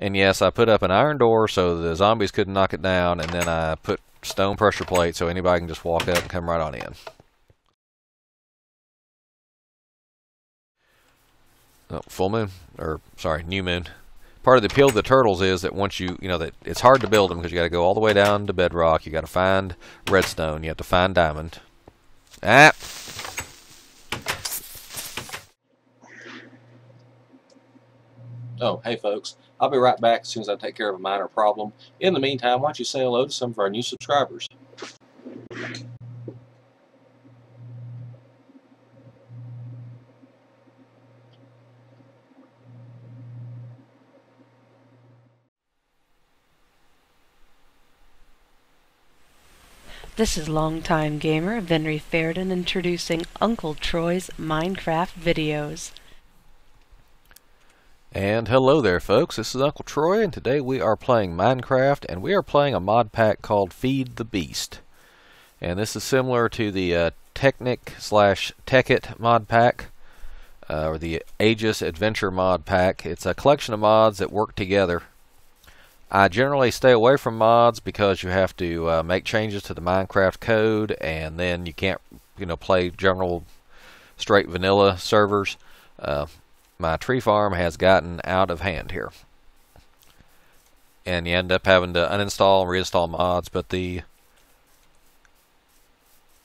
And yes, I put up an iron door so the zombies couldn't knock it down, and then I put stone pressure plates so anybody can just walk up and come right on in. Oh, full moon, or sorry, new moon. Part of the appeal of the turtles is that once that it's hard to build them because you got to go all the way down to bedrock. You got to find redstone. You have to find diamond. Ah. Oh, hey folks, I'll be right back as soon as I take care of a minor problem. In the meantime, why don't you say hello to some of our new subscribers? This is longtime gamer Venry Fairden introducing Uncle Troy's Minecraft videos. And hello there folks, this is Uncle Troy, and today we are playing Minecraft, and we are playing a mod pack called Feed the Beast. And this is similar to the Technic/Tekkit mod pack, or the Aegis Adventure mod pack. It's a collection of mods that work together. I generally stay away from mods because you have to make changes to the Minecraft code, and then you can't play general straight vanilla servers. My tree farm has gotten out of hand here, and you end up having to uninstall and reinstall mods. But the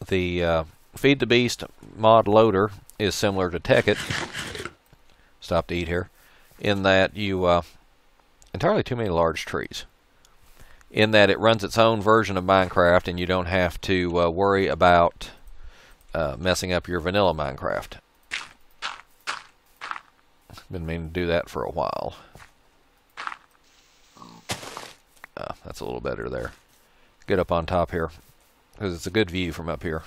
Feed the Beast mod loader is similar to Tekkit. Stop to eat here. In that you entirely too many large trees. In that it runs its own version of Minecraft, and you don't have to worry about messing up your vanilla Minecraft. Been meaning to do that for a while. That's a little better there. Get up on top here, because it's a good view from up here.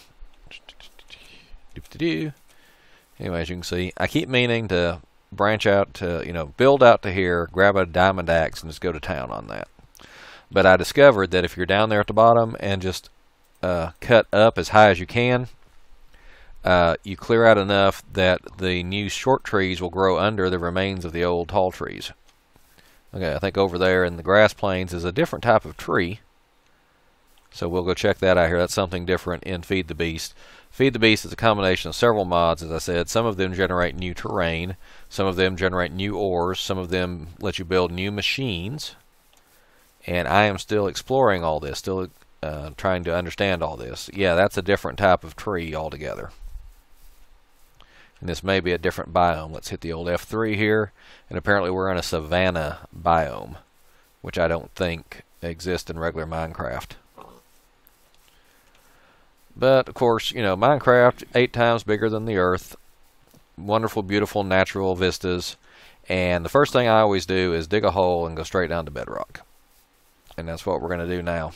Anyway, as you can see, I keep meaning to branch out to, build out to here, grab a diamond axe, and just go to town on that. But I discovered that if you're down there at the bottom and just cut up as high as you can, you clear out enough that the new short trees will grow under the remains of the old tall trees. Okay, I think over there in the grass plains is a different type of tree. So we'll go check that out here. That's something different in Feed the Beast. Feed the Beast is a combination of several mods, as I said. Some of them generate new terrain. Some of them generate new ores. Some of them let you build new machines. And I am still exploring all this, still trying to understand all this. Yeah, that's a different type of tree altogether. And this may be a different biome. Let's hit the old F3 here. And apparently we're in a savanna biome, which I don't think exists in regular Minecraft. But, of course, Minecraft, 8 times bigger than the Earth. Wonderful, beautiful, natural vistas. And the first thing I always do is dig a hole and go straight down to bedrock. And that's what we're going to do now.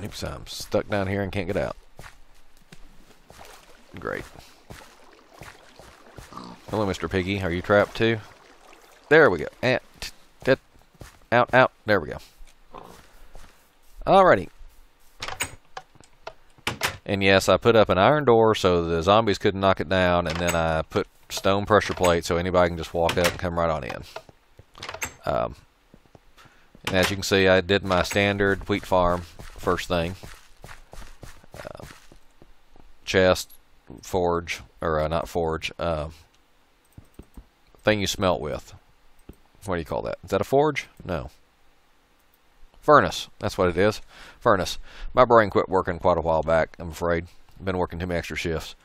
Oops, I'm stuck down here and can't get out. Great. Hello, Mr. Piggy. Are you trapped too? There we go. And out, out. There we go. Alrighty. And yes, I put up an iron door so the zombies couldn't knock it down, and then I put stone pressure plates so anybody can just walk up and come right on in. And as you can see, I did my standard wheat farm first thing. Chest, forge, or not forge, thing you smelt with. What do you call that? Is that a forge? No. Furnace. That's what it is. Furnace. My brain quit working quite a while back, I'm afraid. Been working too many extra shifts.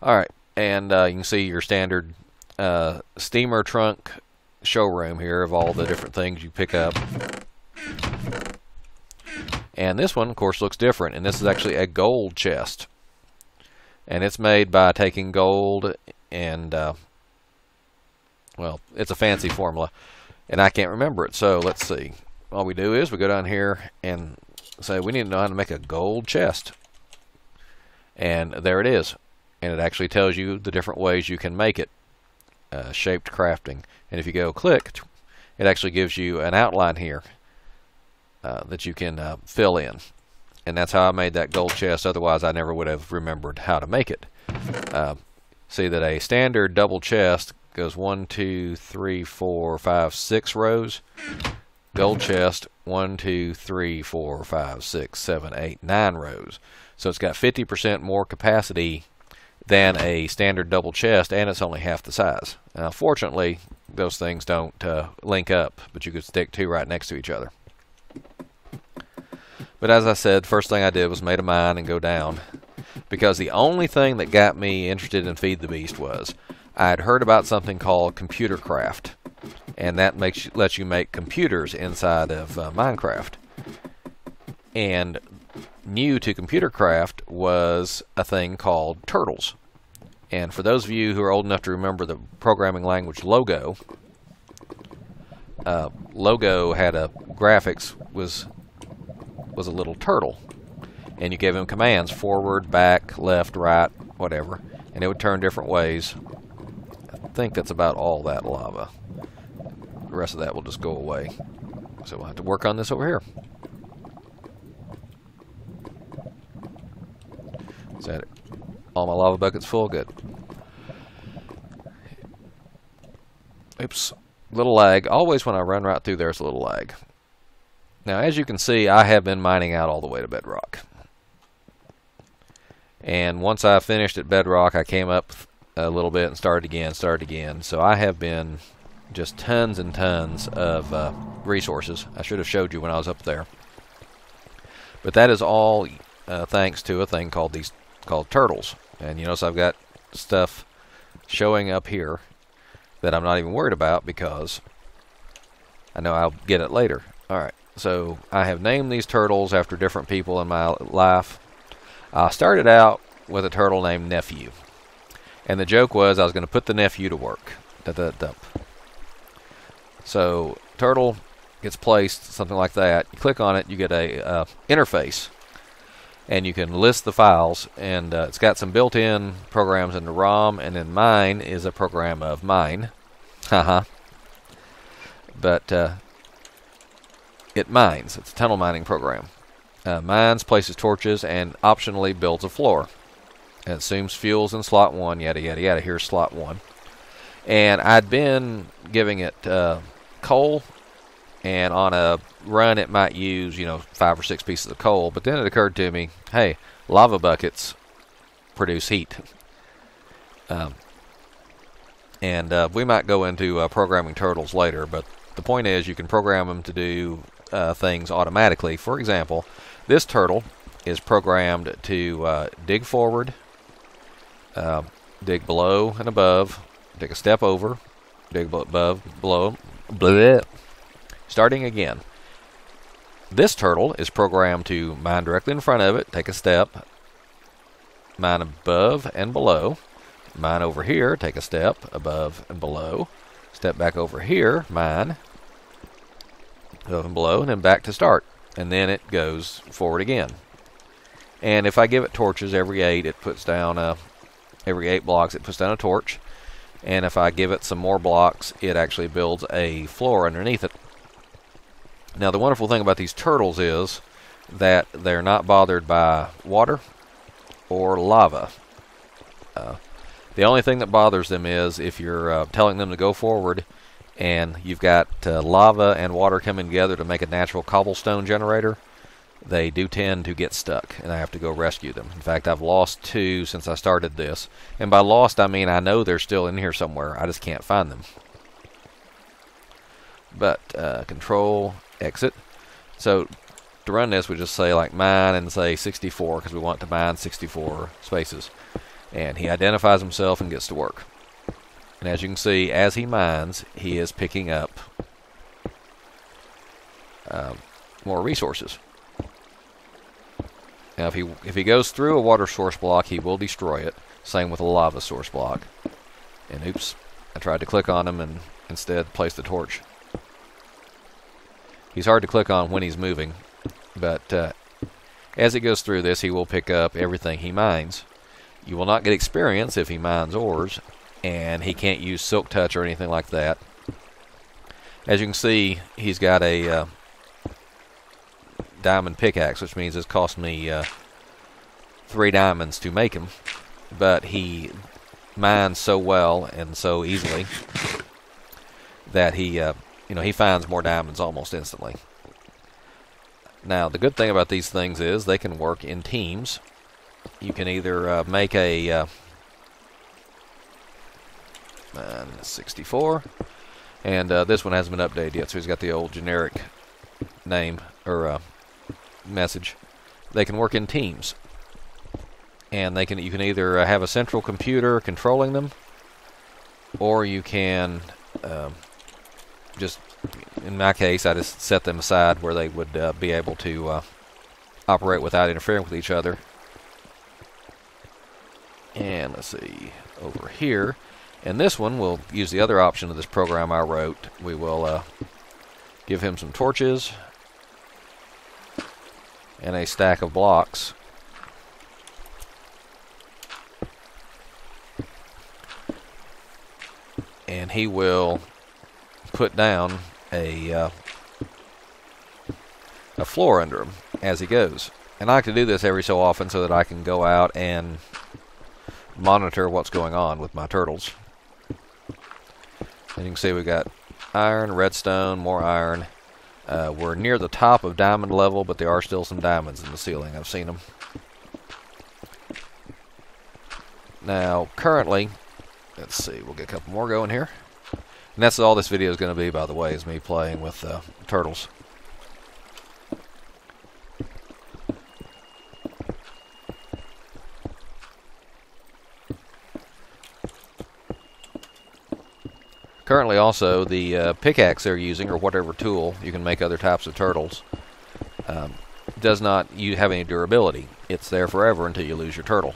Alright, and you can see your standard steamer trunk showroom here of all the different things you pick up. And this one, of course, looks different. And this is actually a gold chest. And it's made by taking gold and, well, it's a fancy formula. And I can't remember it, so let's see. All we do is we go down here and say we need to know how to make a gold chest. And there it is. And it actually tells you the different ways you can make it. Shaped crafting. And if you go click, it actually gives you an outline here that you can fill in. And that's how I made that gold chest. Otherwise, I never would have remembered how to make it. See that a standard double chest goes 1, 2, 3, 4, 5, 6 rows. Gold chest 1, 2, 3, 4, 5, 6, 7, 8, 9 rows. So it's got 50% more capacity than a standard double chest, and it's only half the size. Now, fortunately, those things don't link up, but you could stick two right next to each other. But as I said, first thing I did was made a mine and go down, because the only thing that got me interested in Feed the Beast was I had heard about something called ComputerCraft, and that lets you make computers inside of Minecraft. And new to ComputerCraft was a thing called turtles. And for those of you who are old enough to remember the programming language Logo, Logo had a graphics was a little turtle, and you gave him commands: forward, back, left, right, whatever, and it would turn different ways. I think that's about all that lava. The rest of that will just go away. So we'll have to work on this over here. Is that it? All my lava buckets full? Good. Oops. Little lag. Always when I run right through there's a little lag. Now, as you can see, I have been mining out all the way to bedrock. And once I finished at bedrock, I came up a little bit and started again. So I have been just tons and tons of resources. I should have showed you when I was up there. But that is all thanks to a thing called turtles. And you notice I've got stuff showing up here that I'm not even worried about because I know I'll get it later. Alright, so I have named these turtles after different people in my life. I started out with a turtle named Nephew. And the joke was I was going to put the nephew to work. So, turtle gets placed, something like that. You click on it, you get a interface. And you can list the files, and it's got some built-in programs in the ROM, and then mine is a program of mine. Haha. But it mines. It's a tunnel mining program. Mines, places torches, and optionally builds a floor. And assumes fuels in slot 1, yada yada yada. Here's slot 1. And I'd been giving it coal, and on a run it might use 5 or 6 pieces of coal, but then it occurred to me, hey, lava buckets produce heat. We might go into programming turtles later, but the point is you can program them to do things automatically. For example, this turtle is programmed to dig forward, dig below and above, dig a step over, dig above, below, bleh, starting again. This turtle is programmed to mine directly in front of it, take a step, mine above and below, mine over here, take a step above and below, step back over here, mine above and below, and then back to start. And then it goes forward again. And if I give it torches every 8, it puts down every 8 blocks it puts down a torch. And if I give it some more blocks, it actually builds a floor underneath it. Now, the wonderful thing about these turtles is that they're not bothered by water or lava. The only thing that bothers them is if you're telling them to go forward and you've got lava and water coming together to make a natural cobblestone generator, they do tend to get stuck, and I have to go rescue them. In fact, I've lost 2 since I started this. And by lost, I mean I know they're still in here somewhere. I just can't find them. But control exit. So to run this, we just say like mine and say 64 because we want to mine 64 spaces. And he identifies himself and gets to work. And as you can see, as he mines, he is picking up more resources. Now, if he goes through a water source block, he will destroy it. Same with a lava source block. And oops, I tried to click on him and instead placed the torch. He's hard to click on when he's moving, but as he goes through this, he will pick up everything he mines. You will not get experience if he mines ores, and he can't use silk touch or anything like that. As you can see, he's got a diamond pickaxe, which means it's cost me 3 diamonds to make him, but he mines so well and so easily that he he finds more diamonds almost instantly. Now, the good thing about these things is they can work in teams. You can either make a 64, and this one hasn't been updated yet, so he's got the old generic name or message. They can work in teams, and you can either have a central computer controlling them, or you can just, in my case, I just set them aside where they would be able to operate without interfering with each other. And let's see, over here, and this one we'll use the other option of this program I wrote. We will give him some torches and a stack of blocks. And he will put down a floor under him as he goes. And I like to do this every so often so that I can go out and monitor what's going on with my turtles. And you can see we got iron, redstone, more iron. We're near the top of diamond level, but there are still some diamonds in the ceiling. I've seen them. Now, currently, let's see, we'll get a couple more going here. And that's all this video is going to be, by the way, is me playing with turtles. Currently also the pickaxe they're using, or whatever tool, you can make other types of turtles, does not have any durability. It's there forever until you lose your turtle.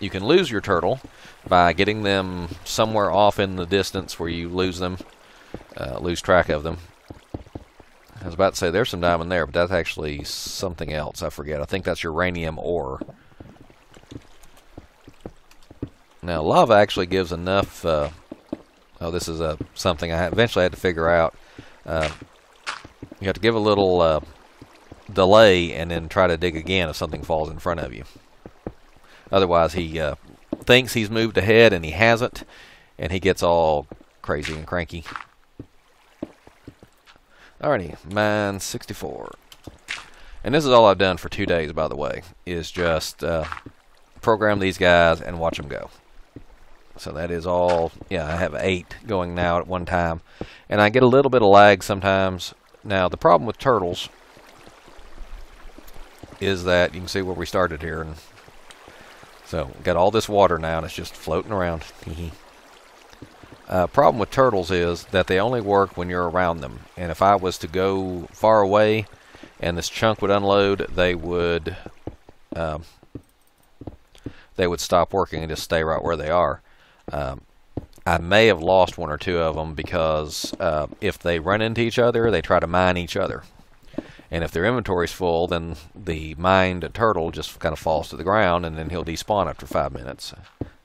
You can lose your turtle by getting them somewhere off in the distance where you lose them, lose track of them. I was about to say there's some diamond there, but that's actually something else. I forget. I think that's uranium ore. Now lava actually gives enough... oh, this is something I eventually had to figure out. You have to give a little delay and then try to dig again if something falls in front of you. Otherwise, he thinks he's moved ahead and he hasn't, and he gets all crazy and cranky. Alrighty, mine 64. And this is all I've done for 2 days, by the way, is just program these guys and watch them go. So that is all. Yeah, I have 8 going now at one time. And I get a little bit of lag sometimes. Now, the problem with turtles is that you can see where we started here. And so, we've got all this water now, and it's just floating around. Problem with turtles is that they only work when you're around them. And if I was to go far away and this chunk would unload, they would stop working and just stay right where they are. I may have lost 1 or 2 of them because if they run into each other, they try to mine each other. And if their inventory's full, then the mined turtle just kind of falls to the ground, and then he'll despawn after 5 minutes.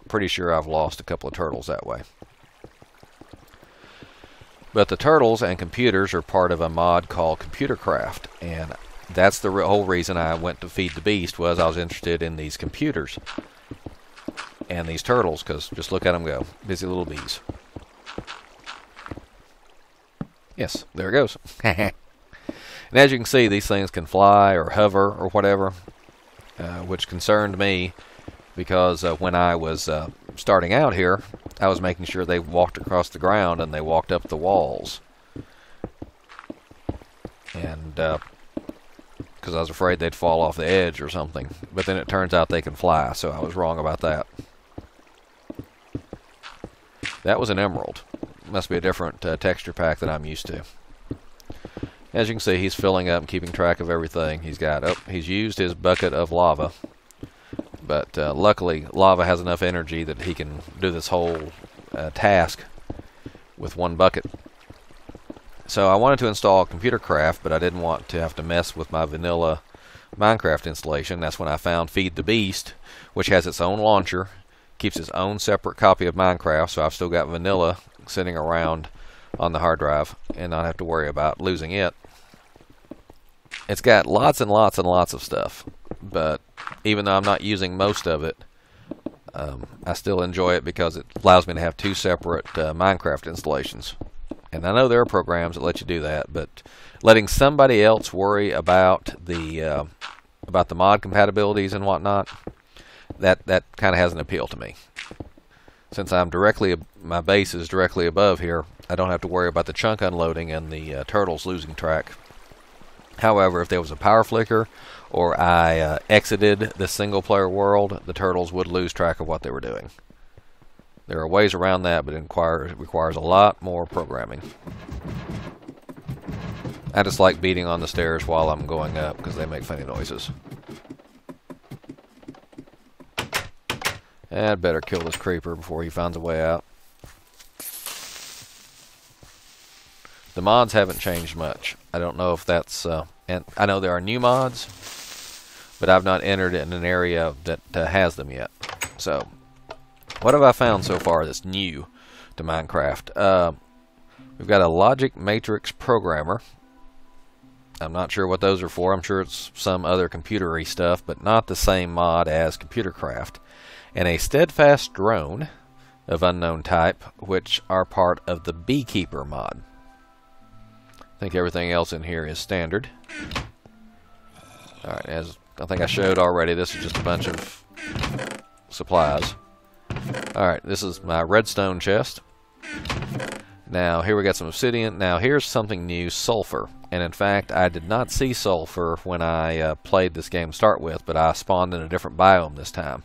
Pretty sure I've lost a couple of turtles that way. But the turtles and computers are part of a mod called ComputerCraft, and that's the whole reason I went to Feed the Beast, was I was interested in these computers and these turtles, because just look at them go. Busy little bees. Yes, there it goes. And as you can see, these things can fly or hover or whatever, which concerned me because when I was starting out here, I was making sure they walked across the ground and they walked up the walls. And because I was afraid they'd fall off the edge or something. But then it turns out they can fly, so I was wrong about that. That was an emerald. Must be a different texture pack that I'm used to. As you can see, he's filling up and keeping track of everything. He's used his bucket of lava. But luckily, lava has enough energy that he can do this whole task with 1 bucket. So I wanted to install ComputerCraft, but I didn't want to have to mess with my vanilla Minecraft installation. That's when I found Feed the Beast, which has its own launcher, keeps its own separate copy of Minecraft, so I've still got vanilla sitting around on the hard drive and not have to worry about losing it. It's got lots and lots and lots of stuff, but even though I'm not using most of it, I still enjoy it because it allows me to have two separate Minecraft installations. And I know there are programs that let you do that, but letting somebody else worry about the mod compatibilities and whatnot, that kind of has an appeal to me. Since my base is directly above here, I don't have to worry about the chunk unloading and the turtles losing track. However, if there was a power flicker or I exited the single player world, the turtles would lose track of what they were doing. There are ways around that, but it requires a lot more programming. I just like beating on the stairs while I'm going up because they make funny noises. I'd better kill this creeper before he finds a way out. The mods haven't changed much. I don't know if that's... and I know there are new mods, but I've not entered in an area that has them yet. So, what have I found so far that's new to Minecraft? We've got a logic matrix programmer. I'm not sure what those are for. I'm sure it's some other computer-y stuff, but not the same mod as ComputerCraft. And a steadfast drone of unknown type, which are part of the beekeeper mod. I think everything else in here is standard. Alright, as I think I showed already, this is just a bunch of supplies. Alright, this is my redstone chest. Now, here we got some obsidian. Now, here's something new, sulfur. And in fact, I did not see sulfur when I played this game to start with, but I spawned in a different biome this time.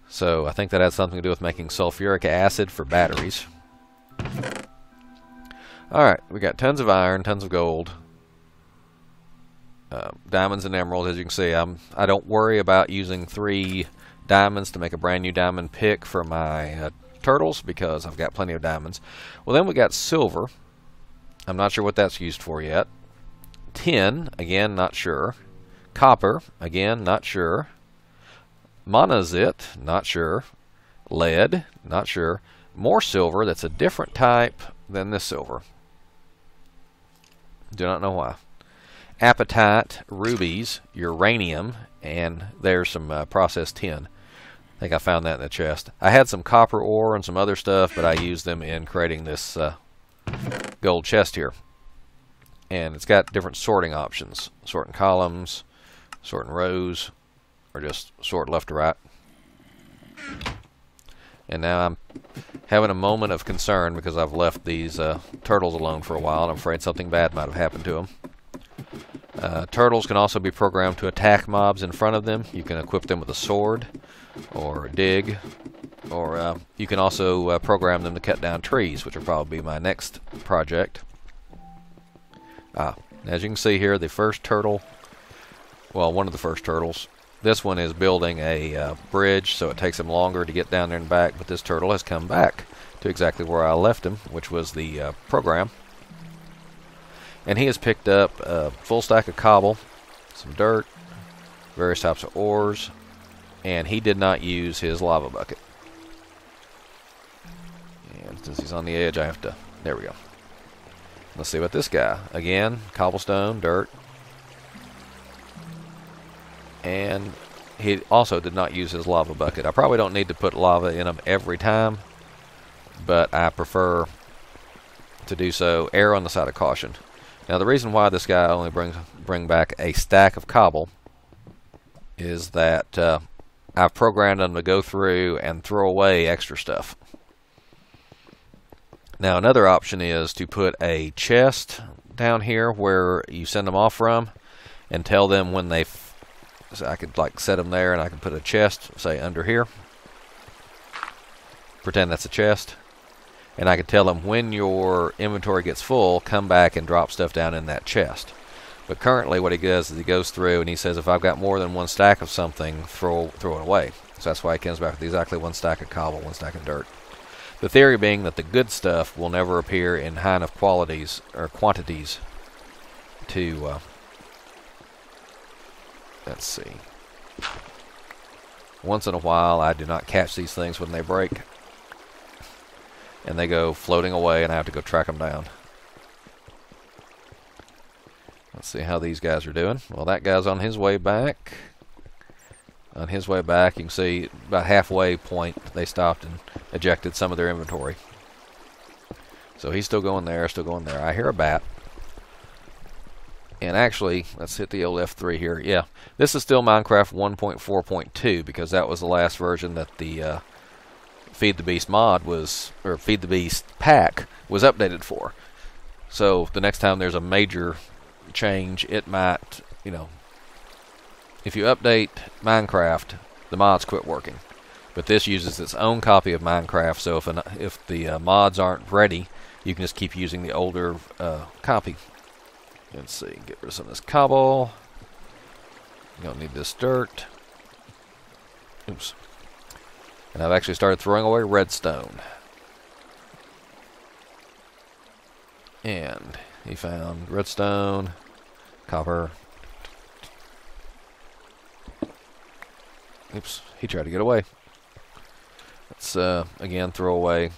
So, I think that has something to do with making sulfuric acid for batteries. Alright, we got tons of iron, tons of gold, diamonds and emeralds. As you can see, I don't worry about using 3 diamonds to make a brand new diamond pick for my turtles because I've got plenty of diamonds. Well, then we got silver. I'm not sure what that's used for yet. Tin, again, not sure. Copper, again, not sure. Monazite, not sure. Lead, not sure. More silver, that's a different type than this silver. Do not know why. Apatite, rubies, uranium, and there's some processed tin. I think I found that in the chest. I had some copper ore and some other stuff, but I used them in creating this gold chest here. And it's got different sorting options. Sorting columns, sorting rows, or just sort left to right. And now I'm having a moment of concern because I've left these turtles alone for a while, and I'm afraid something bad might have happened to them. Turtles can also be programmed to attack mobs in front of them. You can equip them with a sword or a dig, or you can also program them to cut down trees, which will probably be my next project. As you can see here, the first turtle, well, one of the first turtles, this one is building a bridge, so it takes him longer to get down there and back, but this turtle has come back to exactly where I left him, which was the program. And he has picked up a full stack of cobble, some dirt, various types of ores, and he did not use his lava bucket. And since he's on the edge, I have to... There we go. Let's see what this guy... Again, cobblestone, dirt. And he also did not use his lava bucket. I probably don't need to put lava in them every time, but I prefer to do so. Err on the side of caution. Now, the reason why this guy only bring back a stack of cobble is that I've programmed them to go through and throw away extra stuff. Now, another option is to put a chest down here where you send them off from and tell them when they... So I could like set them there, and I can put a chest, say, under here. Pretend that's a chest. And I can tell them when your inventory gets full, come back and drop stuff down in that chest. But currently what he does is he goes through and he says, if I've got more than one stack of something, throw it away. So that's why he comes back with exactly one stack of cobble, one stack of dirt. The theory being that the good stuff will never appear in high enough qualities or quantities to... let's see. Once in a while, I do not catch these things when they break. And they go floating away, and I have to go track them down. Let's see how these guys are doing. Well, that guy's on his way back. On his way back, you can see about halfway point they stopped and ejected some of their inventory. So he's still going there, still going there. I hear a bat. And actually, let's hit the old F3 here. Yeah, this is still Minecraft 1.4.2 because that was the last version that the Feed the Beast mod was, or Feed the Beast pack was updated for. So the next time there's a major change, it might, you know, if you update Minecraft, the mods quit working. But this uses its own copy of Minecraft, so if the mods aren't ready, you can just keep using the older copy. Let's see, get rid of some of this cobble. You don't need this dirt. Oops. And I've actually started throwing away redstone. And he found redstone, copper. Oops, he tried to get away. Let's again throw away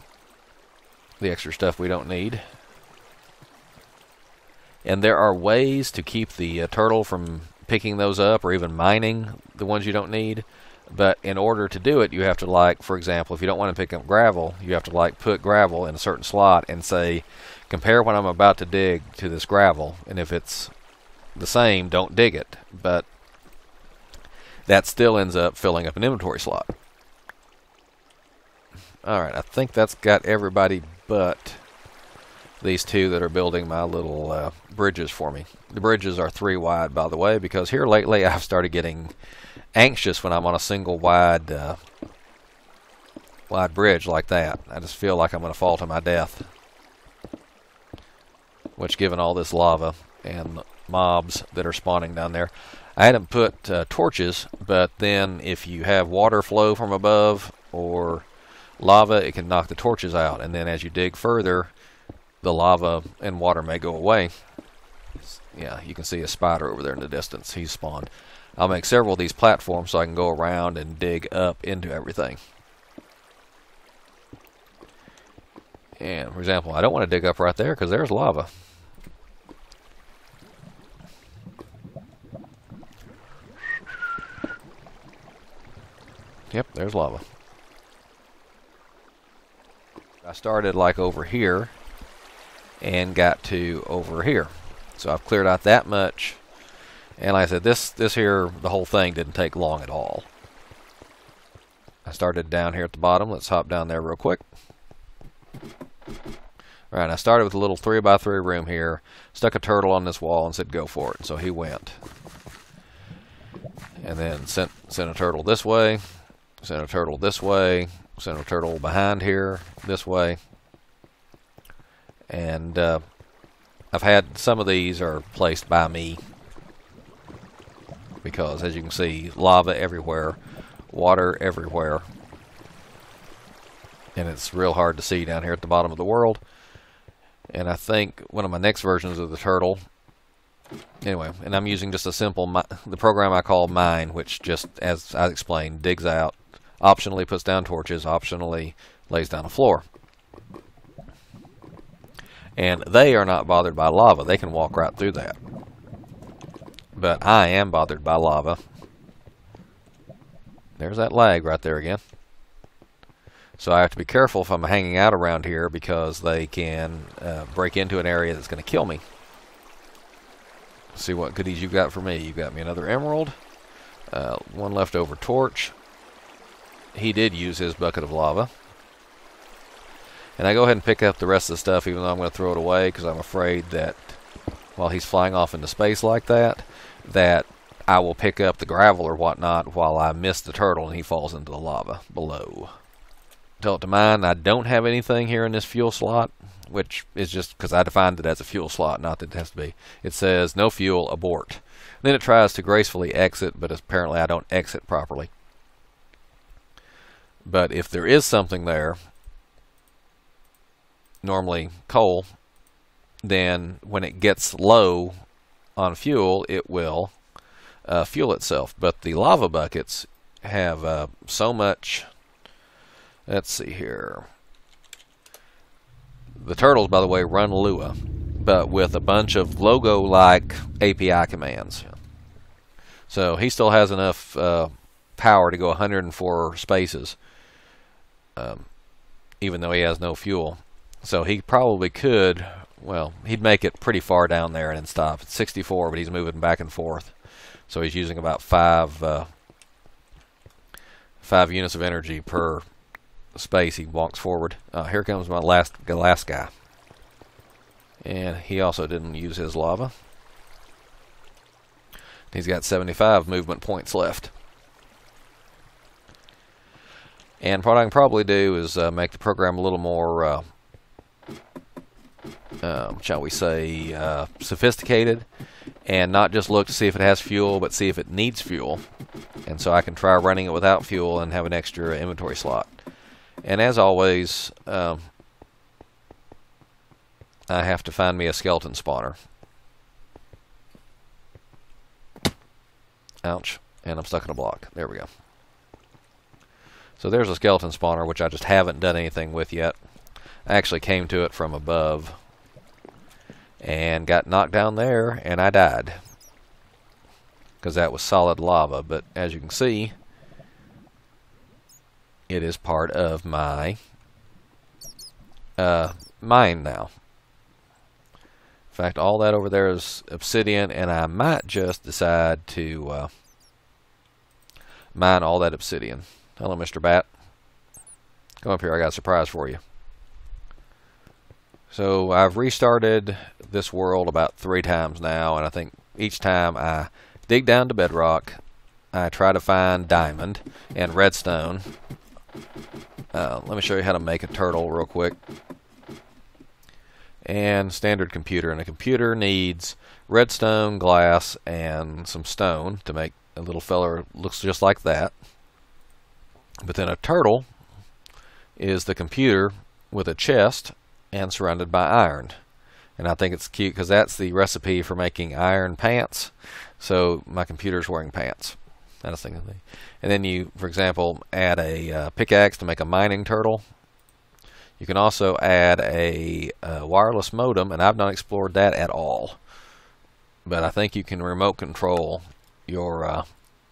the extra stuff we don't need. And there are ways to keep the turtle from picking those up or even mining the ones you don't need. But in order to do it, you have to, like, for example, if you don't want to pick up gravel, you have to, like, put gravel in a certain slot and say, compare what I'm about to dig to this gravel. And if it's the same, don't dig it. But that still ends up filling up an inventory slot. Alright, I think that's got everybody but these two that are building my little bridges for me. The bridges are 3 wide, by the way, because here lately I've started getting anxious when I'm on a single wide bridge like that. I just feel like I'm going to fall to my death. Which, given all this lava and mobs that are spawning down there, I hadn't put torches, but then if you have water flow from above or lava, it can knock the torches out, and then as you dig further, the lava and water may go away. Yeah, you can see a spider over there in the distance. He's spawned. I'll make several of these platforms so I can go around and dig up into everything. And, for example, I don't want to dig up right there because there's lava. Yep, there's lava. I started like over here and got to over here. So I've cleared out that much. And like I said, this here, the whole thing didn't take long at all. I started down here at the bottom. Let's hop down there real quick. Alright, I started with a little 3x3 room here. Stuck a turtle on this wall and said go for it. So he went. And then sent a turtle this way. Sent a turtle this way. Sent a turtle behind here this way. And I've had some of these are placed by me because, as you can see, lava everywhere, water everywhere, and it's real hard to see down here at the bottom of the world. And I think one of my next versions of the turtle, anyway, and I'm using just a simple, the program I call Mine, which just, as I explained, digs out, optionally puts down torches, optionally lays down a floor. And they are not bothered by lava. They can walk right through that. But I am bothered by lava. There's that lag right there again. So I have to be careful if I'm hanging out around here because they can break into an area that's going to kill me. Let's see what goodies you've got for me. You've got me another emerald. One leftover torch. He did use his bucket of lava. And I go ahead and pick up the rest of the stuff, even though I'm going to throw it away, because I'm afraid that while he's flying off into space like that, that I will pick up the gravel or whatnot while I miss the turtle and he falls into the lava below. Tell it to mine, I don't have anything here in this fuel slot, which is just because I defined it as a fuel slot, not that it has to be. It says, no fuel, abort. Then it tries to gracefully exit, but apparently I don't exit properly. But if there is something there, normally coal, then when it gets low on fuel, it will fuel itself. But the lava buckets have so much. Let's see here. The turtles, by the way, run Lua, but with a bunch of logo-like API commands. So he still has enough power to go 104 spaces, even though he has no fuel. So he probably could, well, he'd make it pretty far down there and then stop. It's 64, but he's moving back and forth. So he's using about 5 units of energy per space he walks forward. Here comes my last guy. And he also didn't use his lava. He's got 75 movement points left. And what I can probably do is make the program a little more, shall we say, sophisticated, and not just look to see if it has fuel, but see if it needs fuel. And so I can try running it without fuel and have an extra inventory slot. And as always, I have to find me a skeleton spawner. Ouch. And I'm stuck in a block. There we go. So there's a skeleton spawner, which I just haven't done anything with yet. I actually came to it from above and got knocked down there, and I died because that was solid lava. But as you can see, it is part of my mine now. In fact, all that over there is obsidian, and I might just decide to mine all that obsidian. Hello, Mr. Bat. Come up here, I got a surprise for you. So I've restarted this world about 3 times now, and I think each time I dig down to bedrock, I try to find diamond and redstone. Let me show you how to make a turtle real quick. And standard computer. And a computer needs redstone, glass, and some stone to make a little feller looks just like that. But then a turtle is the computer with a chest and surrounded by iron. And I think it's cute because that's the recipe for making iron pants. So my computer's wearing pants. That's the thing. And then you, for example, add a pickaxe to make a mining turtle. You can also add a wireless modem, and I've not explored that at all. But I think you can remote control your,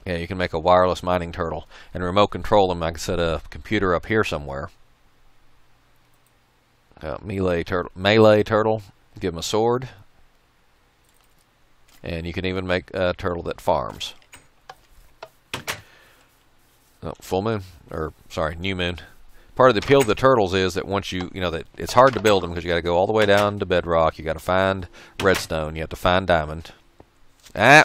yeah, you can make a wireless mining turtle and remote control them. I can set a computer up here somewhere. Melee turtle, give him a sword. And you can even make a turtle that farms. Oh, full moon, or sorry, new moon. Part of the appeal of the turtles is that once you know that it's hard to build them because you got to go all the way down to bedrock. You got to find redstone. You have to find diamond. Ah.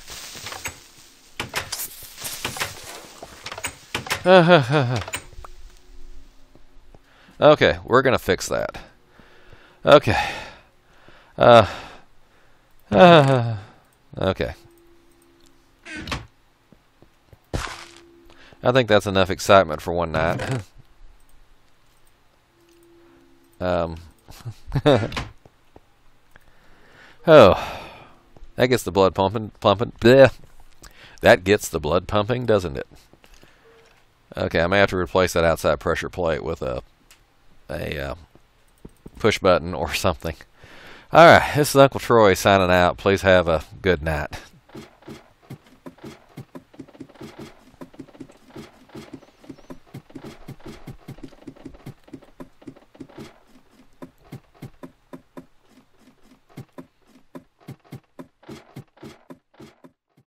Okay, we're gonna fix that. Okay. Okay. I think that's enough excitement for one night. Oh, that gets the blood pumping. Bleh. That gets the blood pumping, doesn't it? Okay, I may have to replace that outside pressure plate with a push button or something. All right, this is Uncle Troy signing out. Please have a good night.